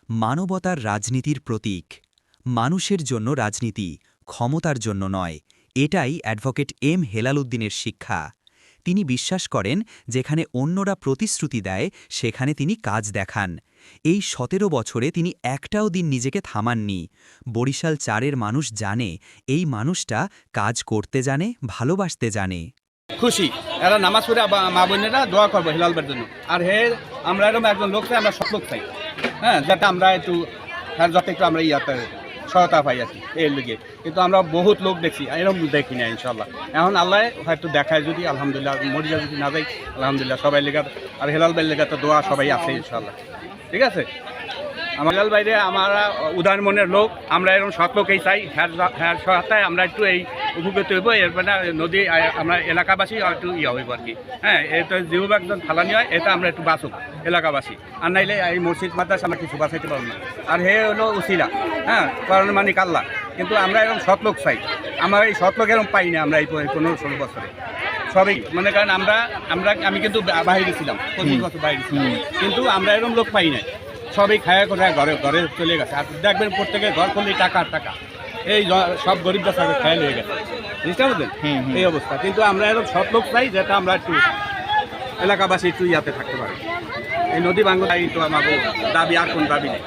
মানবতার রাজনীতির প্রতীক। মানুষের জন্য রাজনীতি, ক্ষমতার জন্য নয়, এটাই অ্যাডভোকেট এম হেলাল উদ্দিনের শিক্ষা। তিনি বিশ্বাস করেন, যেখানে অন্যরা প্রতিশ্রুতি দেয় সেখানে তিনি কাজ দেখান। এই ১৭ বছরে তিনি একটাও দিন নিজেকে থামাননি। বরিশাল ৪-এর মানুষ জানে, এই মানুষটা কাজ করতে জানে, ভালোবাসতে জানে। খুশি এরা নামাজ পড়ে মা বোনেরা দোয়া করবো হেলালবার জন্য। আর আমরা এরকম একজন লোক চাই, আমরা সব লোক চাই, হ্যাঁ, যাতে আমরা একটু যাতে একটু আমরা ইয়াতে সহায়তা পাই আর কি এর লিগে। কিন্তু আমরা বহুত লোক দেখছি, এরকম দেখি না ইনশাল্লাহ। এখন আল্লাহ হয়তো দেখায় যদি, আলহামদুলিল্লাহ, মরিজা যদি না যাই আলহামদুলিল্লাহ, সবাই লেগা আর হেলাল ভাইয়ের লেগা তো দোয়া সবাই আছে ইনশাল্লাহ। ঠিক আছে, আমার হেলাল বাইরে আমরা উদার মনের লোক, আমরা এরকম সৎ লোকেই চাই। হ্যাঁ সহায়তায় আমরা একটু এই উপকৃত হইব। এরপরে নদী আমরা এলাকাবাসী একটু ইয়ে হইব আর কি। হ্যাঁ, এটা যেভাবে একজন ফালানি হয়, এটা আমরা একটু বাঁচুক এলাকাবাসী। আর নাইলে এই মসজিদ মাদ্রাসা আমরা কিছু বাঁচাইতে পারবো না। আর হলো উসিলা, হ্যাঁ, কারণ মানিক আল্লাহ। কিন্তু আমরা এরকম সৎ লোক চাই। আমরা এই সৎ লোক এরকম পাই না আমরা এই 15-16 বছরে। সবই মনে করেন আমি কিন্তু বাইরে ছিলাম, 25 বছর বাইরে ছিলাম, কিন্তু আমরা এরকম লোক পাই না। সবই খায়া কোথায় ঘরে ঘরে চলে গেছে। আর দেখবেন প্রত্যেকের ঘর করলেই টাকা আর টাকা, এই সব গরিবরা সবাই খেয়াল হয়ে গেছে, বুঝতে পারছেন এই অবস্থা। কিন্তু আমরা এরকম সৎ লোক চাই, যেটা আমরা একটু এলাকাবাসী একটু ইয়াতে থাকতে পারি। এই নদী বাংলা তো আমাদের দাবি, আর কোন দাবি নেই।